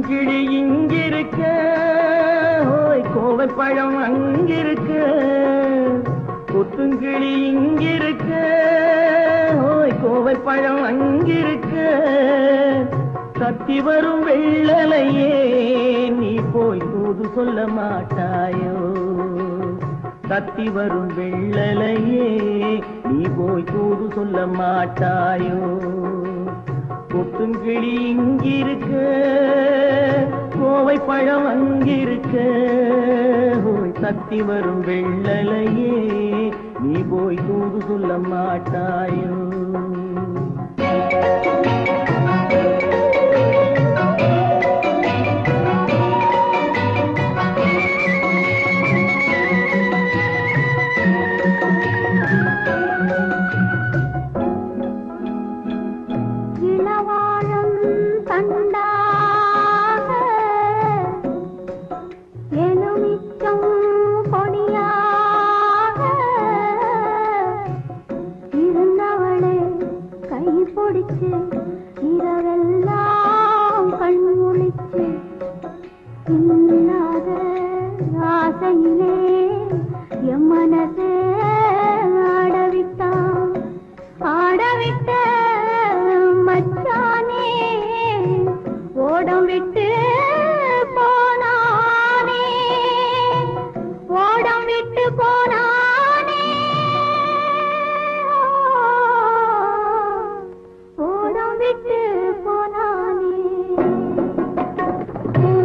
கிளி இங்கிருக்க, கோவை பழம் அங்கிருக்க, கொத்துங்கிளி இங்கிருக்க, கோவை பழம் அங்கிருக்க, தத்தி வரும் வெள்ளலையே நீ போய் தூது சொல்ல மாட்டாயோ? தத்தி வரும் வெள்ளலையே நீ போய் தூது சொல்ல மாட்டாயோ? கொத்துங்கிளி இங்கிருக்க, கோவை பழம் அங்கிருக்க, தத்தி வரும் வெள்ளலையே நீ போய் தூது சொல்ல மாட்டாயோ? இரவெல்லாம் கண்முழிச்சு இல்லாத ஆசையிலே என் மனசே ஆடவிட்ட மச்சானே ஓடம் விட்டு போனானே, ஓடம் விட்டு போனானே, ஓடம் விட்டு போனானே.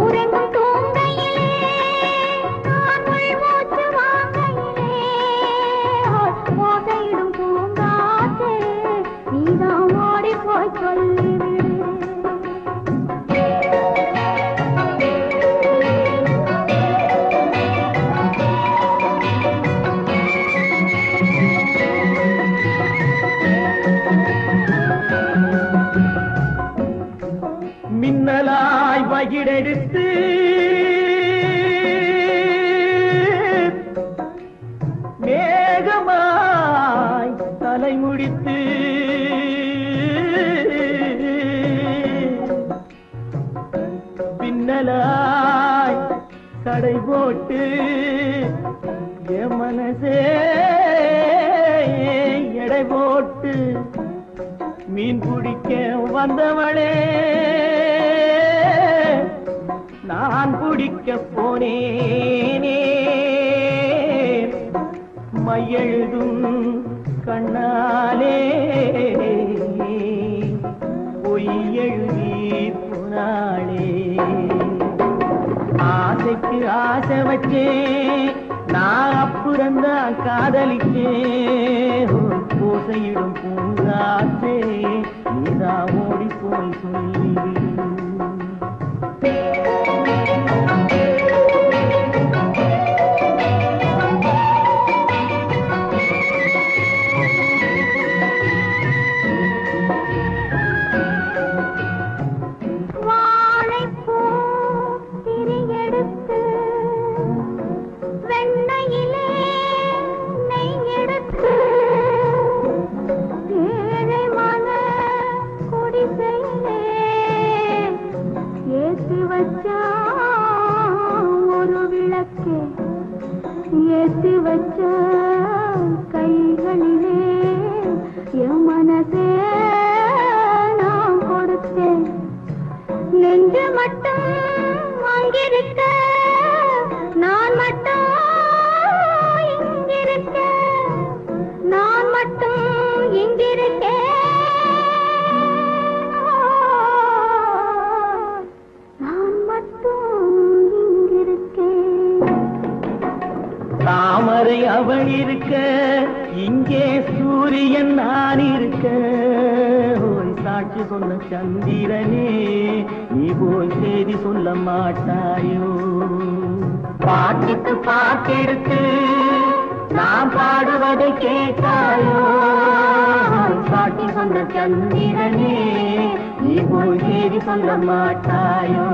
ஊரெங்கும் தூங்கையிலே நான் உள்மூச்சு வாங்கையிலே ஓசையிடும் பூங்காற்றே நீதான் ஓடி போய் சொல்லிவிடு. மின்னலாய் வகிடெடுத்து மேகமாய் தலை முடித்து பின்னலாய் கடை போட்டு என் மனசே எடை போட்டு மீன் பிடிக்க வந்தவளே நான் பிடிக்க போனேனே, மையெழுதும் கண்ணாலே பொய் எழுதி போனாளே. ஆசைக்கு ஆசை வச்சே நான் அப்புறந்தான் காதலிச்சே, ஓசையிடும் பூங்காற்றே நீதா ஓடி போய் சொல்லிவிடு. ஒரு விளக்கே ஏற்றி வச்ச கைகளிலே என் மனசே நான் கொடுத்தேன். நெஞ்சு மட்டும் இங்கிருக்க நான் மட்டும் இங்கிருக்க நான் மட்டும் இங்கிருக்கேன் நான் மட்டும் இங்கிருக்கேன் தாமரை அவள் இருக்க இங்கே சூரியன் நான் இருக்க ஓய் சாட்சி சொன்ன சந்திரனே நீ போய் செய்தி சொல்ல மாட்டாயோ பாட்டுக்கு பாட்டெடுத்து நான் பாடுவதை கேட்டாயோ சாட்சி சொன்ன சந்திரனே நீ போய் செய்தி சொல்ல மாட்டாயோ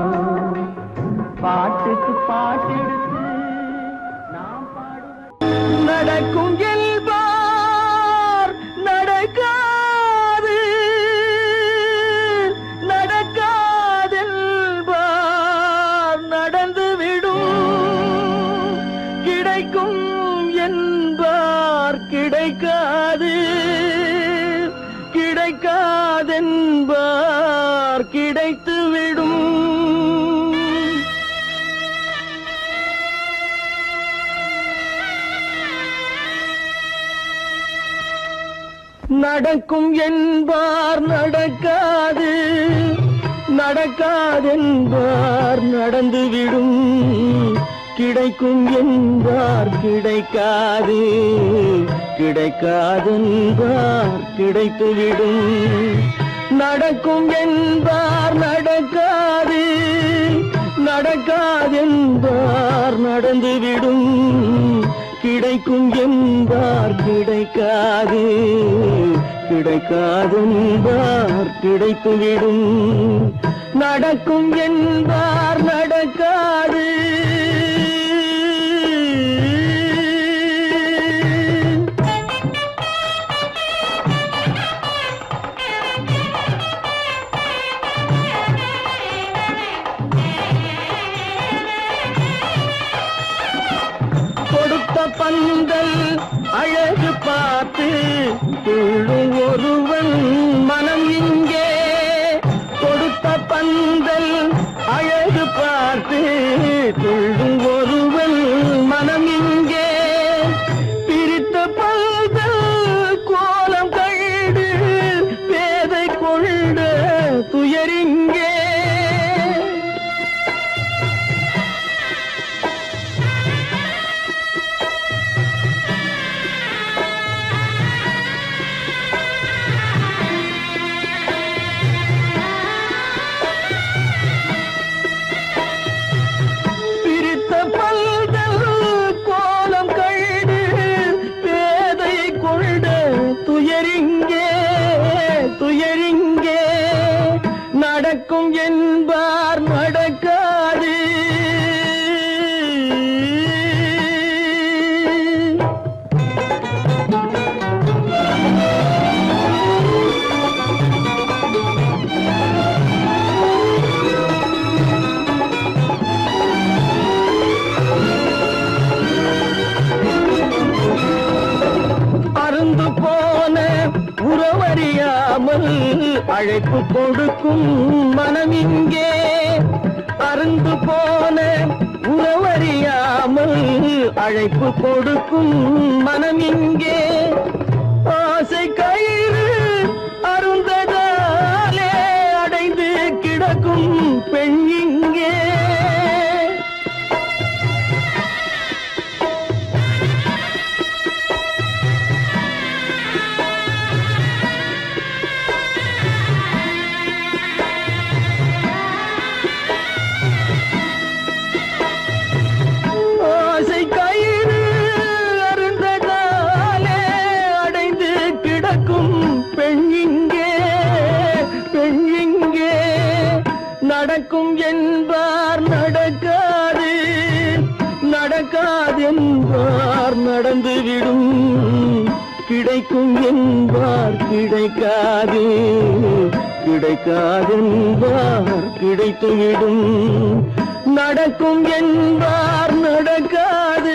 பாட்டுக்கு பாட்டெடுத்து நடக்கும் என்பார் நடக்காது நடக்காதென்பார் நடந்துவிடும் கிடைக்கும் என்பார் கிடைக்காது கிடைக்காதென்பார் கிடைத்துவிடும் நடக்கும் என்பார் நடக்காது நடக்காதென்பார் நடந்துவிடும் கிடைக்கும் என்பார் கிடைக்காது கிடைக்காதென்பார் கிடைத்துவிடும் நடக்கும் என்பார் நடக்காது நடக்காதென்பார் நடந்துவிடும் கிடைக்கும் என்பார் கிடைக்காது கிடைக்காதென்பார் கிடைத்துவிடும் நடக்கும் என்பார் நடக்காது பந்தல் அழகு பார்த்து துள்ளும் ஒருவன் மனம் இங்கே கொடுத்த பந்தல் அழகு பார்த்து துள்ளும் ஒருவன் மனம் இங்கே பிரித்த பந்தல் கோலம் கண்டு பேதை கொண்ட துயரிங்கே துயரிங்கே நடக்கும் என்பார் நடக்காது அருந்து போன உறவறியாமல் அழைப்பு கொடுக்கும் மனம் இங்கே அருந்து போன உறவறியாமல் அழைப்பு கொடுக்கும் மனம் இங்கே ஆசை கயிறு அருந்ததாலே அடைந்து கிடக்கும் பெண் இங்கே நடக்கும் என்பார் நடக்காது நடக்காதென்பார் நடந்துவிடும் கிடைக்கும் என்பார் கிடைக்காது கிடைக்காதென்பார் கிடைத்துவிடும் நடக்கும் என்பார் நடக்காது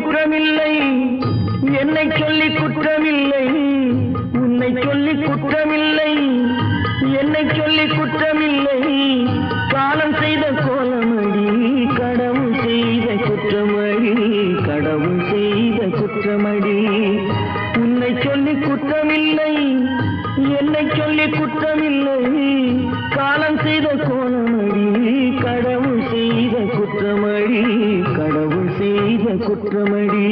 குற்றமில்லை, என்னை சொல்லி குற்றமில்லை, உன்னை சொல்லி குற்றமில்லை, என்னை சொல்லி குற்றமில்லை. காலம் செய்த கோலமடி, கடவுள் செய்த குற்றமடி, கடவுள் செய்த குற்றமடி. உன்னை சொல்லி குற்றமில்லை, என்னை சொல்லி குற்றமில்லை. காலம் செய்த கோலமடி, கடவுள் செய்த குற்றமடி, கடவுள் செய்த குற்றமடி.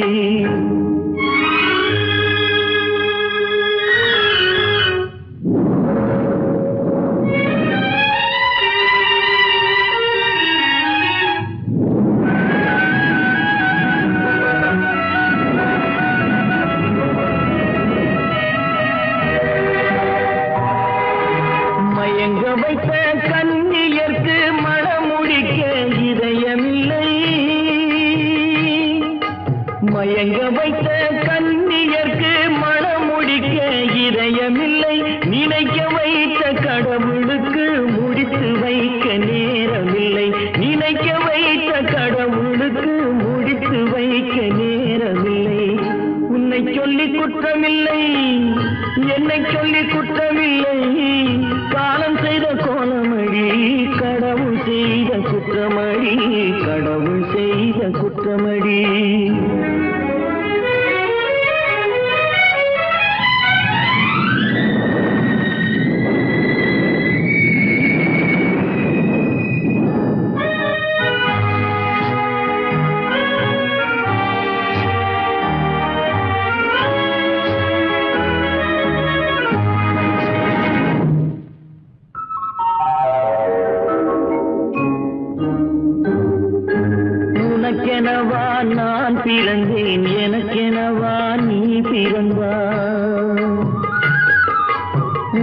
மயங்க வைத்த கண்ணியர்க்கு மணமுடிக்க இதயமில்லை, மயங்க வைத்த கண்ணியர்க்கு மணமுடிக்க இதயமில்லை. நினைக்க வைத்த கடவுளுக்கு முடித்து வைக்க நேரமில்லை, நினைக்க வைத்த கடவுளுக்கு முடித்து வைக்க நேரமில்லை. உன்னை சொல்லி குற்றமில்லை, என்னை சொல்லி குற்றமில்லை. காலம் செய்த கோலமடி, கடவுள் செய்த குற்றமடி, கடவுள் செய்த குற்றமடி. உனக்கெனவா நான் பிறந்தேன், எனக்கெனவா நீ பிறந்தாய்.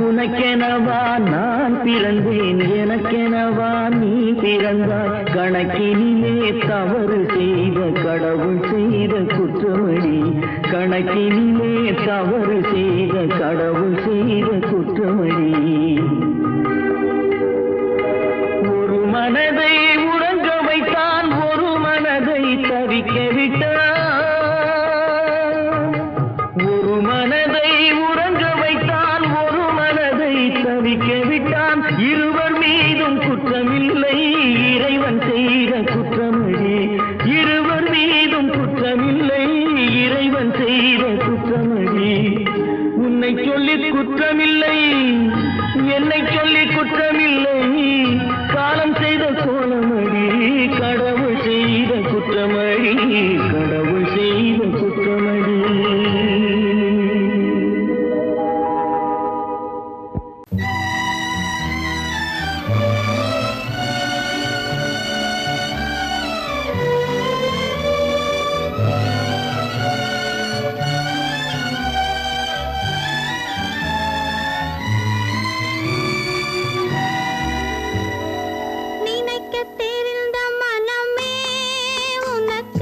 உனக்கெனவா நான் பிறந்தேன், எனக்கெனவா நீ பிறந்தாய். கணக்கினிலே தவறு செய்த கடவுள் செய்த குற்றமடி, கணக்கினிலே தவறு செய்த கடவுள் செய்த குற்றமடி. ஒரு மனதை உறங்க வைத்தான், ஒரு மனதை தவிக்க விட்டான். ஒரு மனதை உறங்க வைத்தான், ஒரு மனதை தவிக்க விட்டான். இருவர் மீதும் குற்றமில்லை, இறைவன் செய்த குற்றமடி. இருவர் மீதும் குற்றமில்லை, இறைவன் செய்த குற்றமடி. உன்னை சொல்லி குற்றமில்லை, என்னை சொல்லி குற்றமில்லை. காலம் செய்த கோலமடி, கடவுள் செய்த குற்றமடி, கடவுள் செய்த குற்றமடி. நினைக்க தெரிந்த மனமே உனக்கு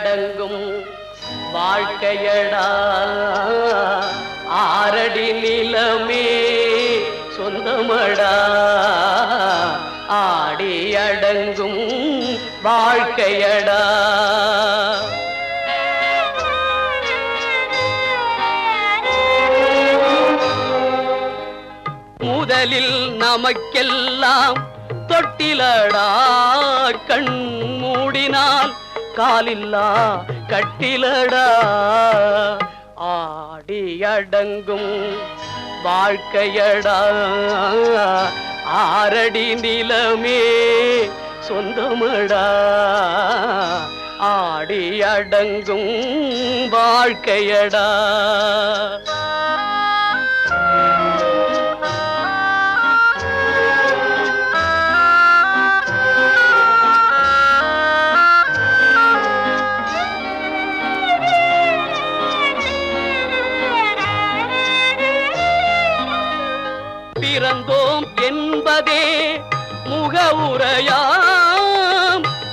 அடங்கும் வாழ்க்கையடா ஆரடி நிலமே சொந்தமடா ஆடி அடங்கும் வாழ்க்கையடா முதலில் நமக்கெல்லாம் தொட்டிலடா கண் மூடினால் காலில்லா கட்டிலடா ஆடி அடங்கும் வாழ்க்கையடா ஆரடி நிலமே சொந்தமடா ஆடி அடங்கும் வாழ்க்கையடா பிறந்தோம் என்பதே முகவுரையாம்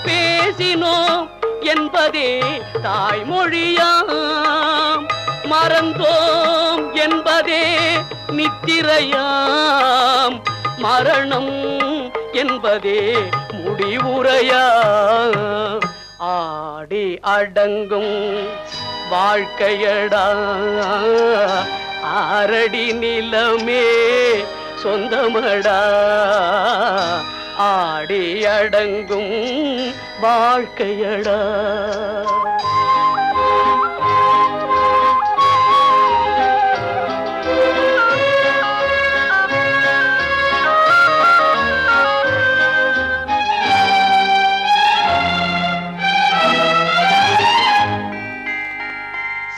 பேசினோம் என்பதே தாய்மொழியாம் மறந்தோம் என்பதே நித்திரையாம் மரணம் என்பதே முடிவுரையாம் ஆடி அடங்கும் வாழ்க்கையடா ஆரடி நிலமே சொந்தமடா ஆடி அடங்கும் வாழ்க்கையடா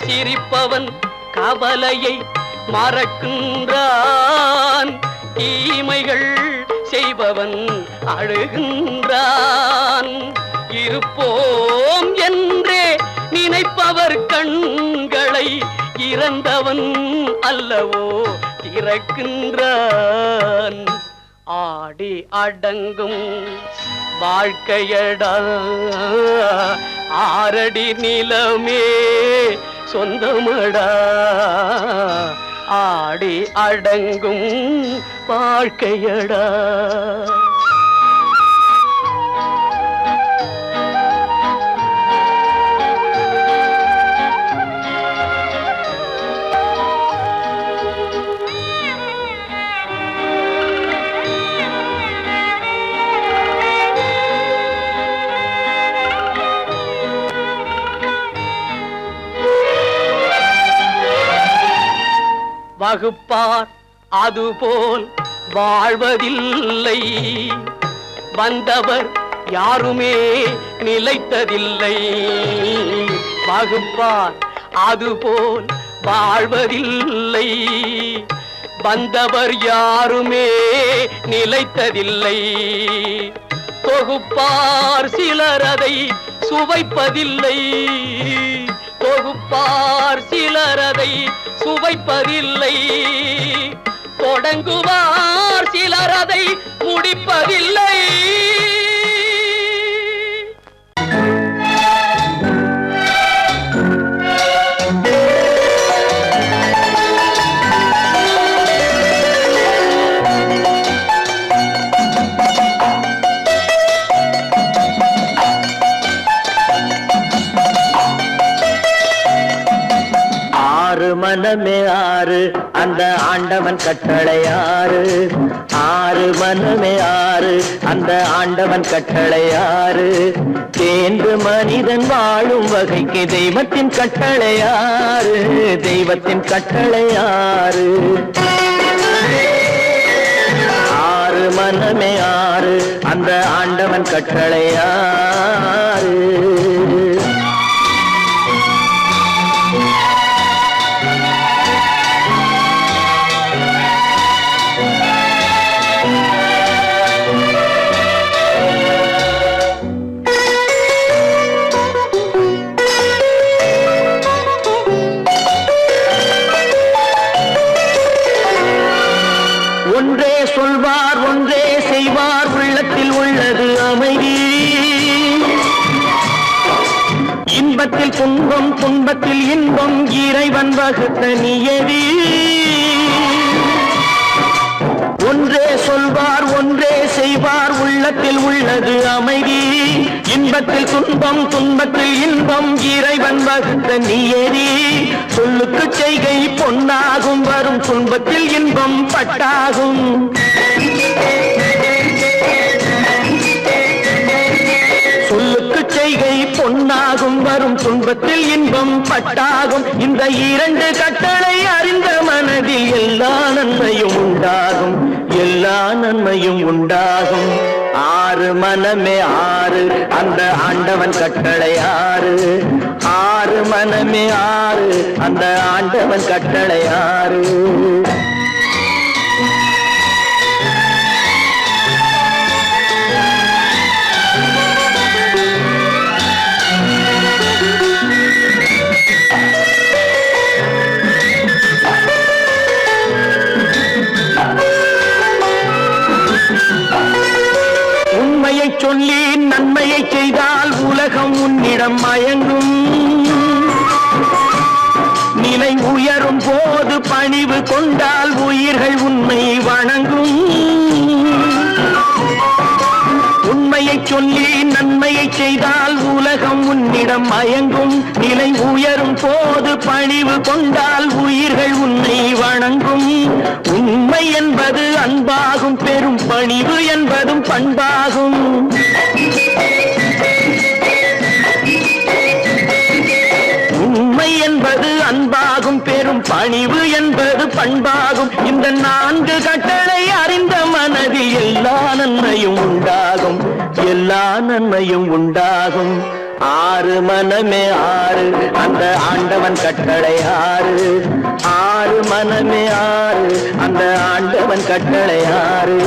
சிரிப்பவன் கவலையை மறக்கின்றான் தீமைகள் செய்பவன் அழுகின்றான் இருப்போம் என்றே நினைப்பவர் கண்களை இறந்தவன் அல்லவோ திறக்கின்றான் ஆடி அடங்கும் வாழ்க்கையடா ஆரடி நிலமே சொந்தமடா ஆடி அடங்கும் வாழ்க்கையடா வகுப்பார் அதுபோல் வாழ்வதில்லை வந்தவர் யாருமே நிலைத்ததில்லை வகுப்பார் அதுபோல் வாழ்வதில்லை வந்தவர் யாருமே நிலைத்ததில்லை தொகுப்பார் சிலர் அதை சுவைப்பதில்லை தொகுப்பார் சிலர் அதை சுவைப்பதில்லை தொடங்குவார் சிலர் அதை முடிப்பதில்லை மனமே ஆறு அந்த ஆண்டவன் கட்டளை ஆறு ஆறு மனமே ஆறு அந்த ஆண்டவன் கட்டளை ஆறு தேர்ந்து மனிதன் வாழும் வகைக்கு தெய்வத்தின் கட்டளை ஆறு தெய்வத்தின் கட்டளை ஆறு ஆறு மனமே ஆறு அந்த ஆண்டவன் கட்டளை ஆறு ஒன்றே சொல்வார் ஒன்றே செய்வார் உள்ளத்தில் உள்ளது அமைதி இன்ப இன்பத்தில் துன்பம் துன்பத்தில் இன்பம் இறைவன் வகுத்த நியதி. ஒன்றே சொல்வார் ஒன்றே செய்வார் உள்ளத்தில் உள்ளது அமைதி. இன்பத்தில் துன்பம் துன்பத்தில் இன்பம் இறைவன் வகுத்த நியதி. சொல்லுக்கு செய்கை பொன்னாகும் வரும் துன்பத்தில் இன்பம் பட்டாகும். சொல்லுக்கு செய்கை பொன்னாகும் வரும் துன்பத்தில் இன்பம் பட்டாகும். இந்த இரண்டு கட்டளை அறிந்த மனதில் எல்லா நன்மையும் உண்டாகும், எல்லா நன்மையும் உண்டாகும். ஆறு மனமே ஆறு அந்த ஆண்டவன் கட்டளை ஆறு. ஆறு மனமே ஆறு அந்த ஆண்டவன் கட்டளை ஆறு. உண்மையை சொல்லி நன்மையை செய்தால் உலகம் உன்னிடம் மயங்கும். நிலை உயரும் போது பணிவு கொண்டால் உயிர்கள் உன்னை வணங்கும். உண்மையை சொல்லி நன்மையை செய்தால் உலகம் உன்னிடம் மயங்கும். நிலை உயரும் போது பணிவு கொண்டால் உயிர்கள் உன்னை வணங்கும். உண்மை என்பது அன்பாகும், பெரும் பணிவு என்பதும் பண்பாகும். உண்மை என்பது அன்பாகும், பெரும் பணிவு என்பது பண்பாகும். இந்த நான்கு கட்டளை அறிந்த மனதில் எல்லா நன்மையும் உண்டாகும், எல்லா நன்மையும் உண்டாகும். ஆறு மனமே ஆறு அந்த ஆண்டவன் கட்டளை ஆறு. ஆறு மனமே ஆறு அந்த ஆண்டவன் கட்டளை ஆறு.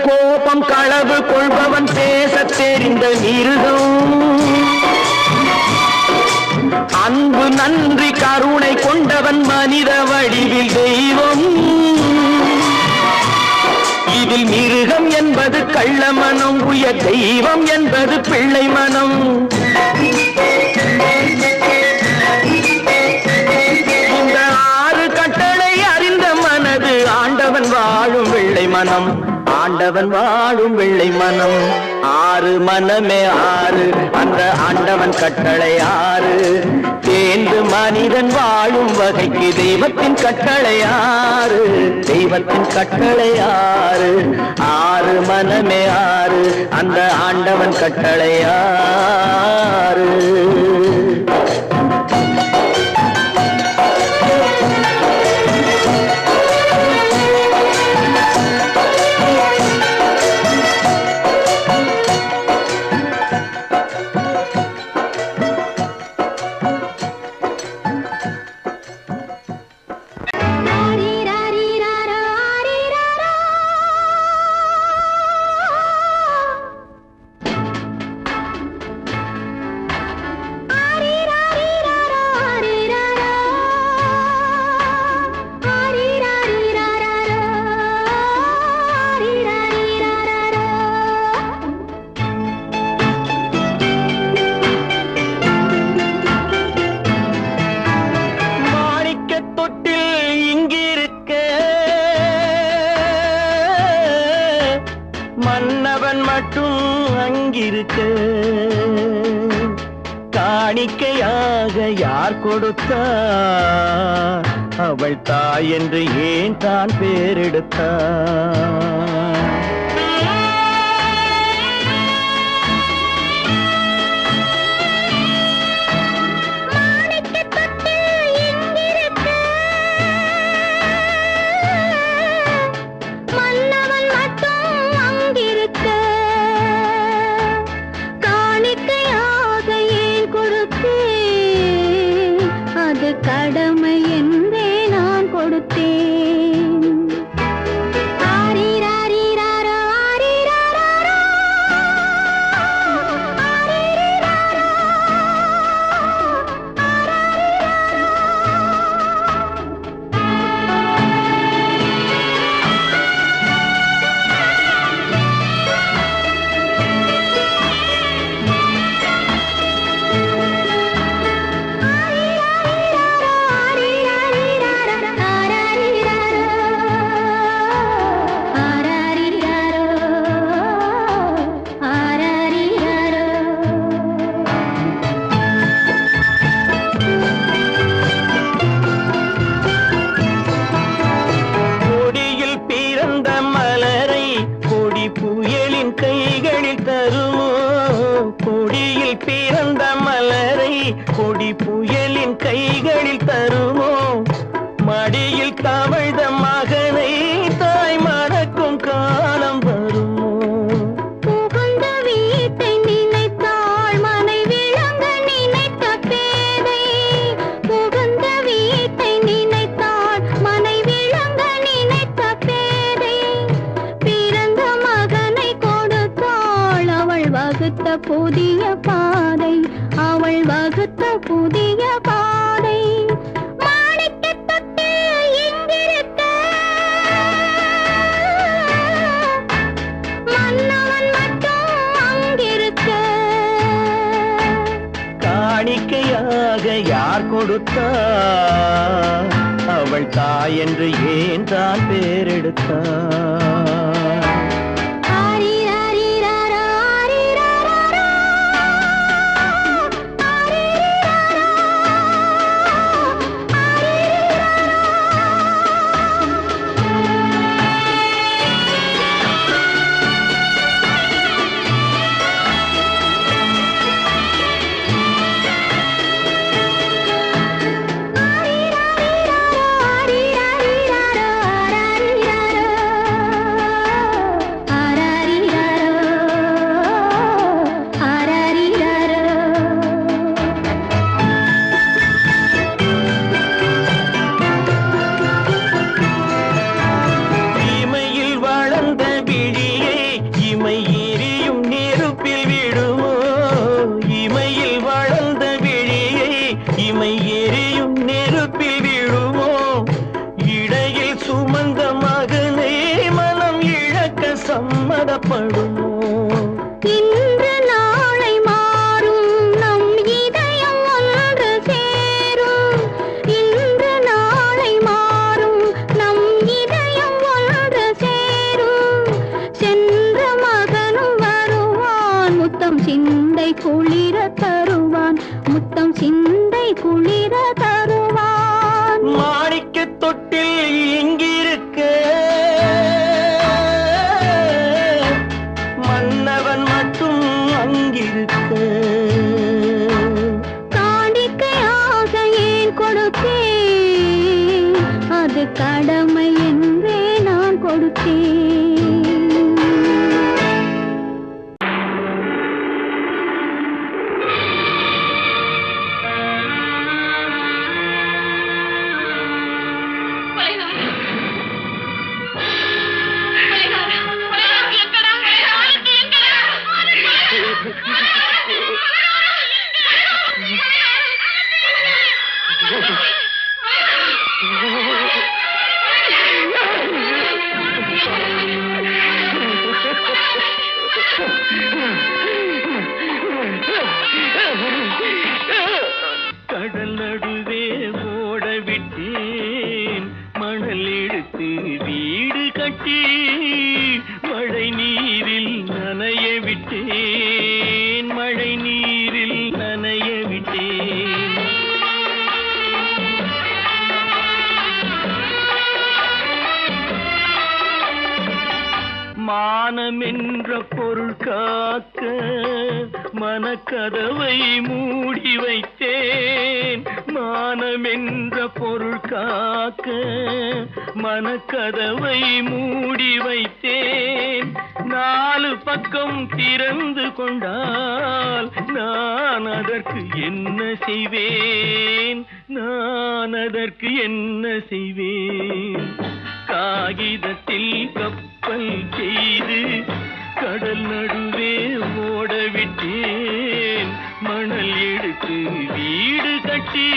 கோபம் களவு கொள்பவன் பேச தெரிந்த மிருகம். அன்பு நன்றி கருணை கொண்டவன் மனித வடிவில் தெய்வம். இதில் மிருகம் என்பது கள்ள மனம், உயர் தெய்வம் என்பது பிள்ளை மனம். இந்த ஆறு கட்டளை அறிந்த மனது ஆண்டவன் வாழும் வெள்ளை மனம், ஆண்டவன் வாழும் வெள்ளை மனம். ஆறு மனமே ஆறு அந்த ஆண்டவன் கட்டளை ஆறு. தேர்ந்து மனிதன் வாழும் வகைக்கு தெய்வத்தின் கட்டளை ஆறு, தெய்வத்தின் கட்டளை ஆறு. ஆறு மனமே ஆறு அந்த ஆண்டவன் கட்டளை ஆறு. மன்னவன் மட்டும் அங்கிருக்க காணிக்கையாக யார் கொடுத்தார்? அவள் தாய் என்று ஏன் தான் பேரெடுத்தார்? கடமை என்றே நான் கொடுத்தேன். புதிய பாதை, அவள் வகுத்த புதிய பாதை. மாணிக்கத் தொட்டில் இங்கிருக்க, மன்னவன் மட்டும் அங்கிருக்க. காணிக்கையாக யார் கொடுத்தார்? அவள் தாய் என்று ஏன் தான் பேரெடுத்தார்? சம்மதப்படுமோ? இன்று நாளை மாறும் நம் இதயம் ஒன்று சேரும். இன்று நாளை மாறும் நம் இதயம் ஒன்று சேரும். சென்ற மகனும் வருவான், முத்தம் சிந்தை குளிர தருவான், முத்தம் சிந்தை குளிர தருவான். மாணிக்கத் தொட்டில் இங்கிருக்க, மன்னவன் மட்டும் அங்கிருக்க. காணிக்கையாக ஏன் கொடுத்தேன்? அது கடமை என்றே நான் கொடுத்தேன். கடல் நடுவே ஓட விட்டேன், மணல் எடுத்து வீடு கட்டி மழை நீரில் நனைய விட்டேன், மழை நீரில் நனைய விட்டேன். மானம் என்ற பொருள் காக்க மனக்கதவை மூடி வைத்தேன், மானம் என்ற பொருள் காக்க மனக்கதவை மூடி வைத்தேன். நாலு பக்கம் திறந்து கொண்டால் நான் அதற்கு என்ன செய்வேன்? நான் அதற்கு என்ன செய்வேன்? காகிதத்தில் கப்பல் செய்து கடல் நடுவே ஓட விட்டேன், மணல் எடுத்து வீடு கட்டி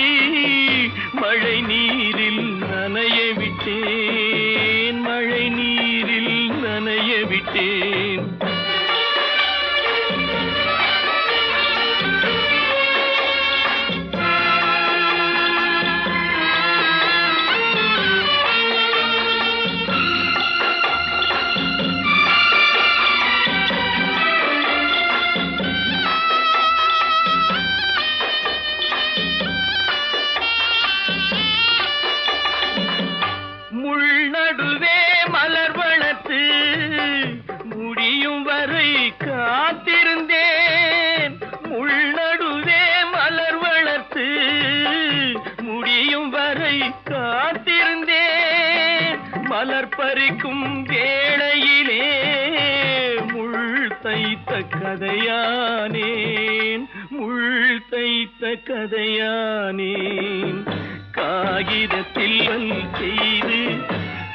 மழை நீரில் நனைய விட்டேன், மழை நீரில் நனைய விட்டேன். முள்நடுவே மலர் வளர்த்து முடியும் வரை காத்திருந்தேன், முள்நடுவே மலர் வளர்த்து முடியும் வரை காத்திருந்தேன். மலர் பறிக்கும் வேளையிலே முள் தைத்த கதையானேன், முள் தைத்த கதையானேன். காகிதத்தில் செய்து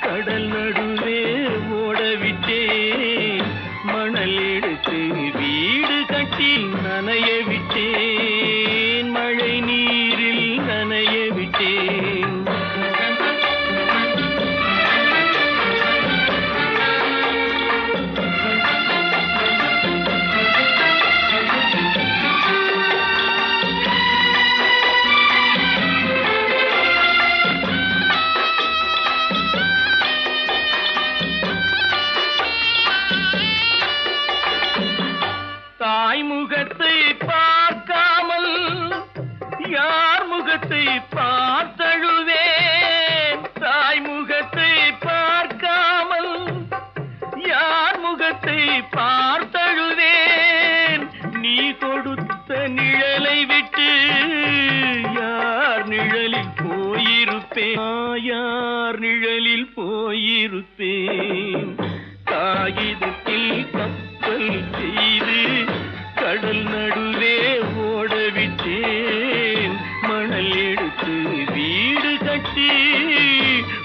கடல் நடுவே ஓட விட்டேன், மணல் எடுத்து வீடு கட்டி நனைய விட்டேன். தாய்முகத்தை பார்க்காமல் யார் முகத்தை பார்த்தழுவேன். தாய்முகத்தை பார்க்காமல் யார் முகத்தை பார்த்தழுவேன். நீ கொடுத்த நிழலை விட்டு யார் நிழலில் போயிருப்பேன். யார் நிழலில் போயிருப்பேன். காகிதத்தில் கப்பல் செய்து கடல் நடுவே ஓடவிட்டேன். மணல் எடுத்து வீடு கட்டி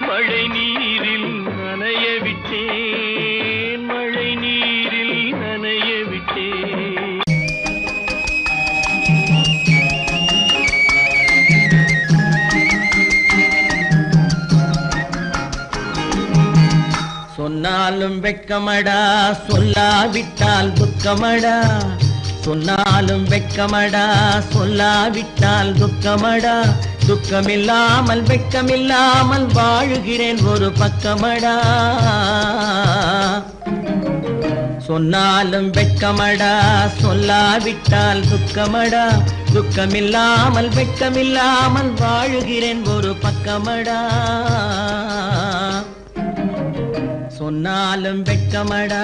மழை நீரில் நனைய விட்டேன். மழை நீரில் நனைய விட்டேன். சொன்னாலும் வெட்கமடா, சொல்லாவிட்டால் துக்கமடா. சொன்னாலும் வெட்கமடா, சொல்லாவிட்டால் துக்கமடா. துக்கமில்லாமல் வெட்கமில்லாமல் வாழுகிறேன் ஒரு பக்கமடா. சொன்னாலும் வெட்கமடா, சொல்லாவிட்டால் துக்கமடா. துக்கமில்லாமல் வெட்கமில்லாமல் வாழுகிறேன் ஒரு பக்கமடா. சொன்னாலும் வெட்கமடா.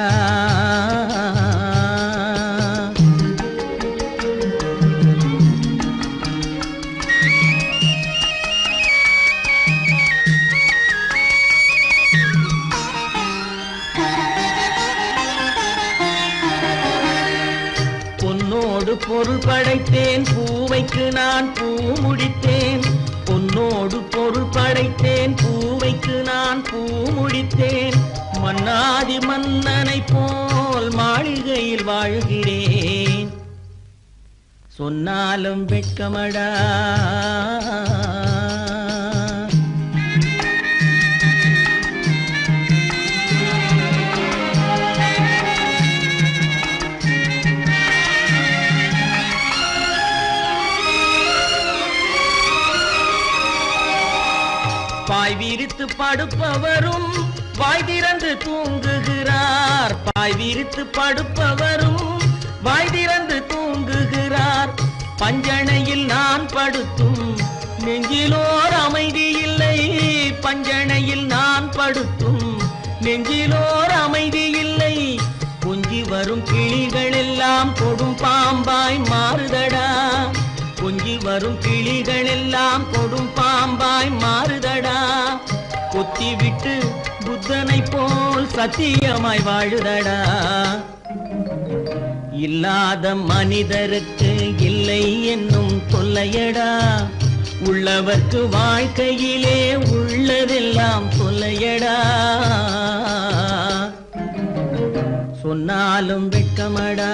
பொன்னோடு பொருள் படைத்தேன், பூவைக்கு நான் பூ முடித்தேன். பொன்னோடு பொருள் படைத்தேன், பூவைக்கு நான் பூ முடித்தேன். மன்னாதி மன்னனை போல் மாளிகையில் வாழ்கிறேன். சொன்னாலும் வெட்கமடா. பாய் விரித்து படுப்பவரும் வாய் திறந்து தூங்குகிறார். பாய் விரித்து படுப்பவரும் வாய் திறந்து தூங்குகிறார். பஞ்சணையில் நான் படுத்தும் நெஞ்சிலோர் அமைதி இல்லை. பஞ்சணையில் நான் படுத்தும் நெஞ்சிலோர் அமைதி இல்லை. கொஞ்சி வரும் கிளிகள் எல்லாம் கொடும் பாம்பாய் மாறுதடா. கொஞ்சி வரும் கிளிகள் எல்லாம் கொடும் பாம்பாய் மாறுதடா. கொத்தி விட்டு புத்தனை போல் சத்தியமாய் வாழுதடா. இல்லாத மனிதருக்கு இல்லை என்னும் தொல்லையடா. உள்ளவர்க்கு வாழ்க்கையிலே உள்ளதெல்லாம் தொல்லையடா. சொன்னாலும் வெட்கமடா.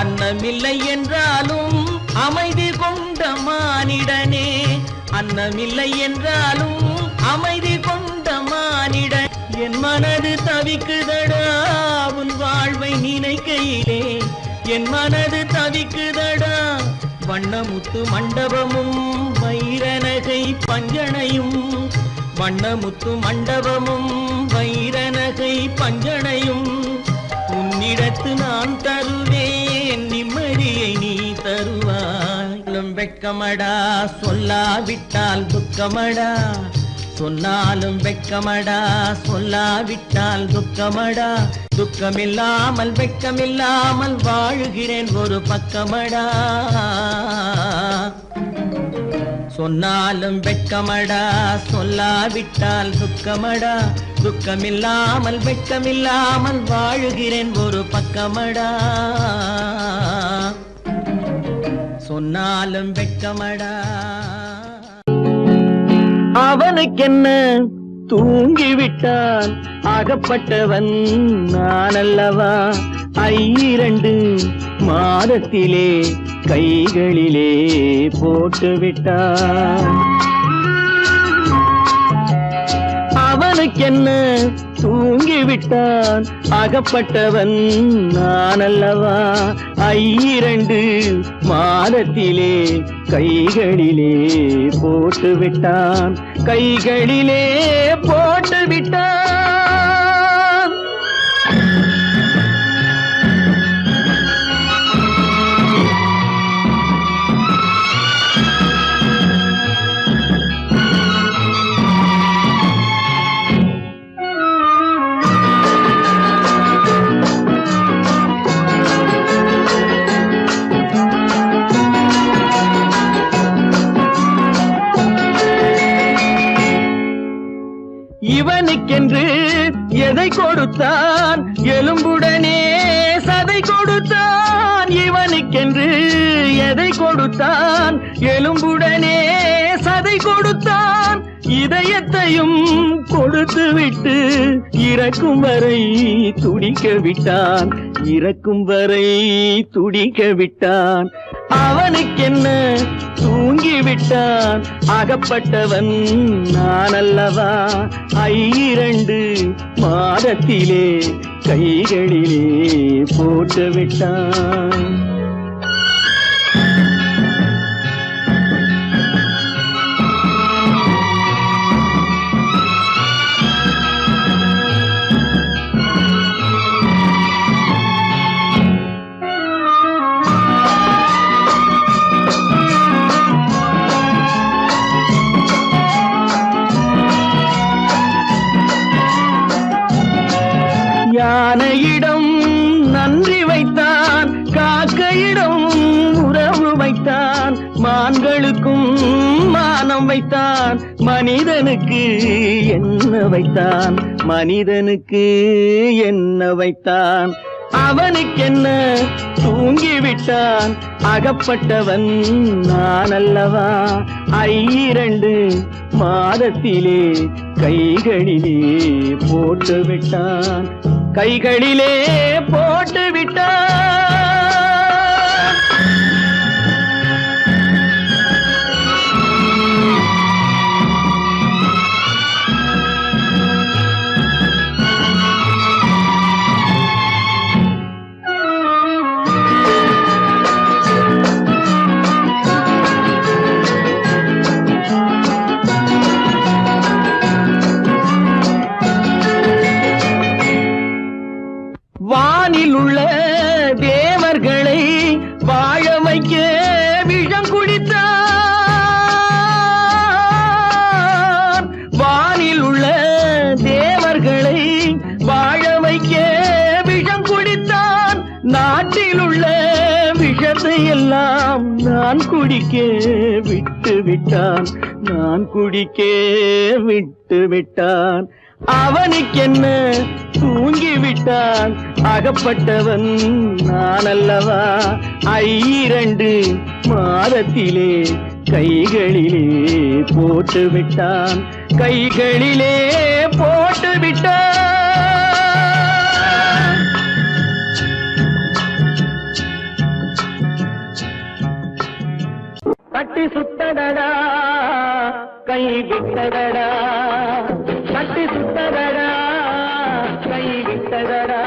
அன்னமில்லை என்றாலும் அமைதி கொண்ட மானிடனே. அன்னமில்லை என்றாலும் அமைதி கொண்ட மானிடன். என் மனது தவிக்குதடா உன் வாழ்வை நினைக்கையிலே. என் மனது தவிக்குதடா. வண்ணமுத்து மண்டபமும் வைரநகை பஞ்சனையும். வண்ணமுத்து மண்டபமும் வைரநகை பஞ்சனையும். உன்னிடத்து நான் தருவேன், நிம்மதியை நீ தருவாய். வெட்கமடா, சொல்லாவிட்டால் துக்கமடா. சொன்னாலும் வெட்கமடா, சொல்லாவிட்டால் துக்கமடா. துக்கமில்லாமல் வெட்கமில்லாமல் வாழுகிறேன் ஒரு பக்கமடா. சொன்னாலும் வெட்கமடா, சொல்லாவிட்டால் துக்கமடா. துக்கமில்லாமல் வெட்கமில்லாமல் வாழுகிறேன் ஒரு பக்கமடா. சொன்னாலும் வெட்கமடா. அவனுக்கென்ன தூங்கிவிட்டான் அகப்பட்டவன் நான் அல்லவா. 2 மாதத்திலே கைகளிலே போட்டு விட்டான். அவனுக்கென்ன தூங்கிவிட்டான் அகப்பட்டவன் நான் அல்லவா. 2 மாதத்திலே கைகளிலே போட்டு விட்டான். கைகளிலே போட்டு விட்டான். இவனுக்கென்று எதை கொடுத்தான் எலும்புடனே சதை கொடுத்தான். இவனுக்கென்று எதை கொடுத்தான் எலும்புடனே சதை கொடுத்தான். இதயத்தையும் கொடுத்து விட்டு இறக்கும் வரை துடிக்க விட்டான். இறக்கும் வரை துடிக்க விட்டான். அவனுக்கென்ன தூங்கிவிட்டான் அகப்பட்டவன் நான் அல்லவா. 2 மாதத்திலே கைகளிலே போட்டு விட்டான். யானையிடம் நன்றி வைத்தான், காக்கையிடம் உறவு வைத்தான், மான்களுக்கும் மானம் வைத்தான், மனிதனுக்கு என்ன வைத்தான், மனிதனுக்கு என்ன வைத்தான். அவனுக்கென்ன தூங்கிவிட்டான் அகப்பட்டவன் நான் அல்லவா. 2 மாதத்திலே கைகளிலே போட்டு விட்டான். கைகளிலே போட்டு விட்டான். வானில் உள்ள தேவர்களை வாழ வைக்க விஷம் குடித்தான். வானில் உள்ள தேவர்களை வாழ வைக்க விஷம் குடித்தான். நாட்டில் உள்ள விஷத்தை எல்லாம் நான் குடிக்க விட்டு விட்டான். நான் குடிக்க விட்டு விட்டான். அவனுக்கென்ன தூங்கிவிட்டான் அகப்பட்டவன் நான் அல்லவா. 2 மாதத்திலே கைகளிலே போட்டு விட்டான். கைகளிலே போட்டு விட்டான். கட்டி சுத்தடடா கை விட்டடடா, கட்டி சுத்தடடா கை விட்டடடா,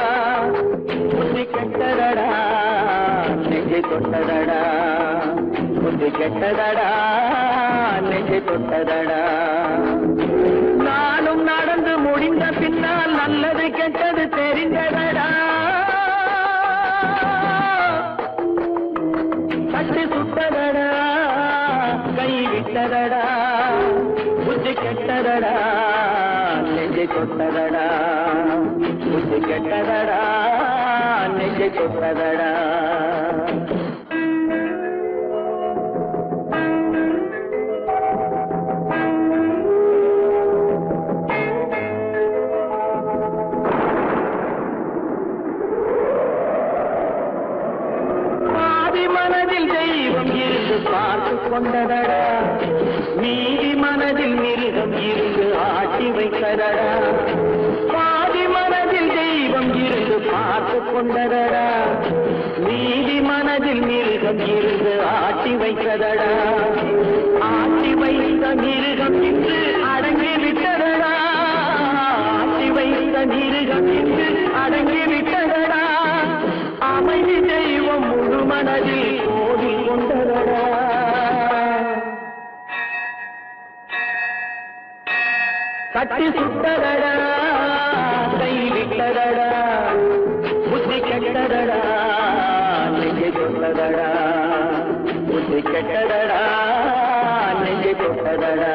புத்தி கெட்டடடா நெஞ்சை தொட்டடடா, புத்தி கெட்டடடா நெஞ்சை தொட்டடடா. நானும் நடந்து முடிந்த பின்னால் நல்லது கெட்டது தெரிந்தடடா. கட்டி சுட்டடடா கை விட்டடடா, புத்தி கெட்டடடா நெஞ்சை தொட்டதடா, புத்தி கெட்டதடா நெஞ்சை தொட்டதடா. ஆதி மனதில் தெய்வம் இருந்து பார்த்து கொண்டதடா மீதி மனதில் மிருகம் இருந்து ஆட்டி வைத்ததடா பாதி மனதில் தெய்வம் இருந்து பார்த்து கொண்டதடா மீதி மனதில் மிருகம் இருந்து ஆட்டி வைத்ததடா ஆட்டி வைத்த மிருகம் இன்று அடங்கி விட்டதடா ஆட்டி வைத்த மிருகம் இன்று அடங்கி விட்டதடா அமைதி தெய்வம் முழு மனதில் கோவில் கொண்டதடா கட்டி சுட்டதடா கை விட்டதடா புத்தி கெட்டதடா நெஞ்சை தொட்டதடா புத்தி கெட்டதடா நெஞ்சை தொட்டதடா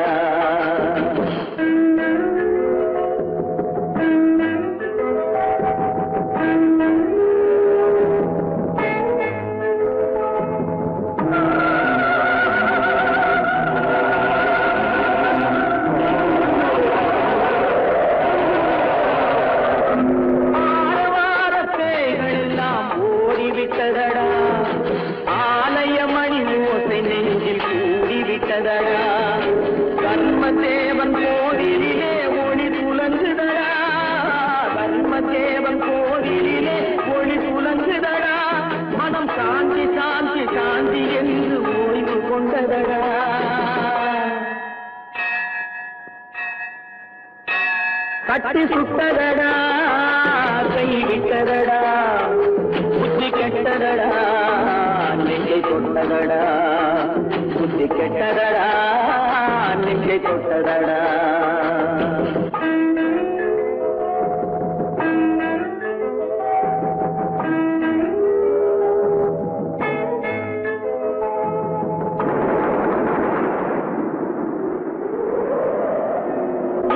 கர்மதேவன் கோவிலிலே ஒளி துலங்குதடா கர்மதேவன் கோவிலிலே ஒளி துலங்குதடா மனம் சாந்தி சாந்தி சாந்தி என்று ஓய்வு கொண்டதடா கட்டி சுட்டதடா கை விட்டதடா புத்தி கெட்டதடா நெஞ்சை கொண்டதடா புத்தி கெட்டதடா நெஞ்சை தொட்டதடா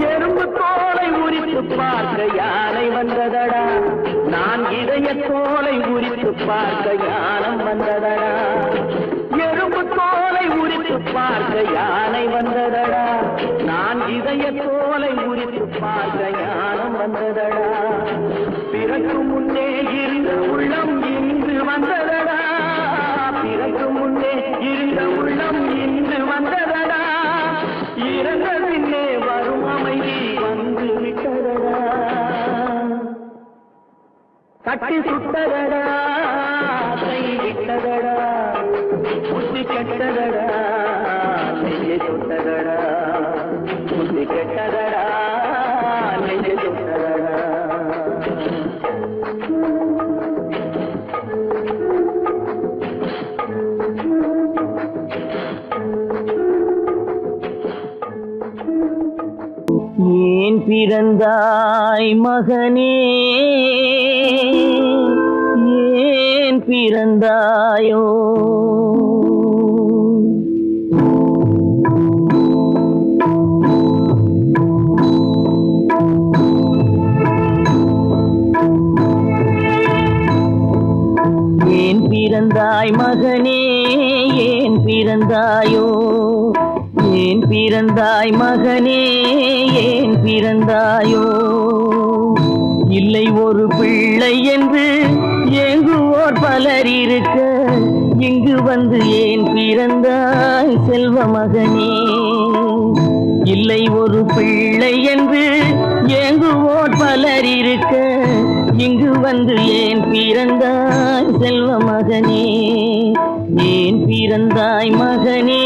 எறும்பு தோலை உரித்து பார்க்க யானை வந்ததடா நான் இதய தோலை உரித்து பார்க்க யானம் வந்ததடா எறும்பு தோலை உரித்து பார்க்க யானை வந்ததடா நான் இதய தோலை உரித்து பார்க்க யானம் வந்ததடா பிறகு முன்னே இருந்த உள்ளம் இன்று வந்ததடா பிறகு முன்னே இருந்த உள்ளம் இன்று வந்ததடா இறந்த பின்னே வரும் அமைதி வந்து விட்டதடா கட்டி சுட்டதடா கை விட்டதடா புத்தி கெட்டதடா நெஞ்சை தொட்டதடா புத்தி கெட்டதடா நெஞ்சை தொட்டதடா ஏன் பிறந்தாய் மகனே ஏன் பிறந்தாயோ ஏன் பிறந்தாய் மகனே ஏன் பிறந்தாயோ ஏன் பிறந்தாய் மகனே ஏன் பிறந்தாயோ இல்லை ஒரு பிள்ளை என்று ஏங்குவோர் பலர் இருக்க இங்கு வந்து ஏன் பிறந்தாய் செல்வ மகனே இல்லை ஒரு பிள்ளை என்று ஏங்குவோர் பலர் இருக்க இங்கு வந்து ஏன் பிறந்தாய் செல்வ மகனே ஏன் பிறந்தாய் மகனே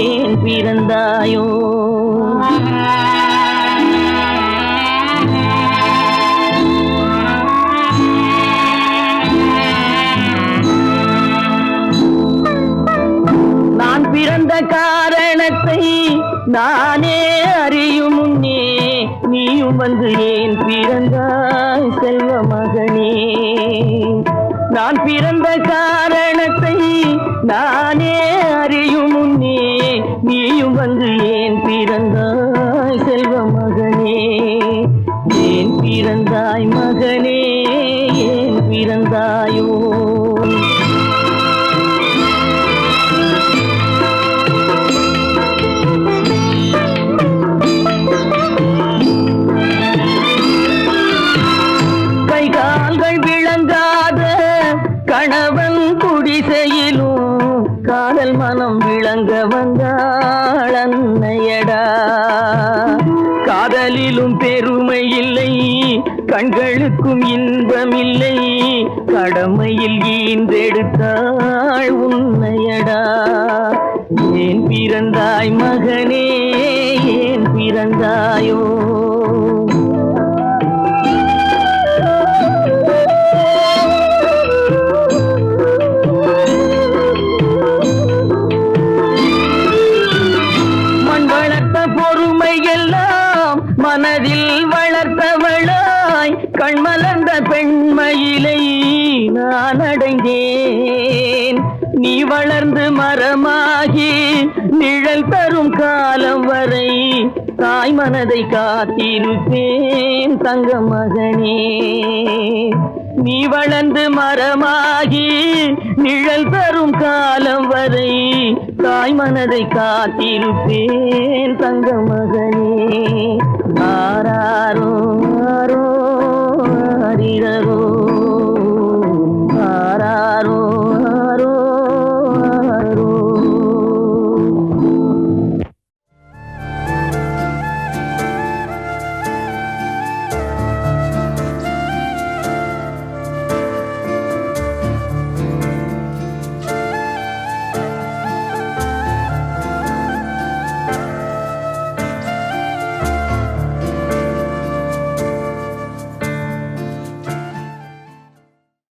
ஏன் பிறந்தாயோ நான் பிறந்த காரணத்தை நானே அறியும் முன்னே நீயும் வந்து ஏன் பிறந்தாய் செல்வ மகனே நான் பிறந்த காரணத்தை நானே அறியும் முன்னே நீயும் வந்து ஏன் பிறந்தாய் செல்வ மகனே ஏன் பிறந்தாய் மகனே ஏன் பிறந்தாயோ காதல் மனம் விளங்க வந்தாள் அன்னையடா. காதலிலும் பெருமை இல்லை, கண்களுக்கும் இன்பமில்லை, கடமையில் ஈன்றெடுத்தாள் உன்னையடா. ஏன் பிறந்தாய் மகனே, ஏன் பிறந்தாயோ? மண் வளர்த்த பொறுமை எல்லாம் மனதில் வளர்த்தவளாய், கண்மலர்ந்த பெண்மயிலை நான் அடைந்தேன். நீ வளர்ந்து மரமாகி நிழல் தரும் காலம் வரை தாய் மனதை காத்திருப்பேன் தங்க மகனே. நீ வளர்ந்து மரமாகி நிழல் தரும் காலம் வரை தாய் மனதை காத்திருப்பேன் தங்க மகனே. ஆராரோ ஆரோ ஆரிரரோ.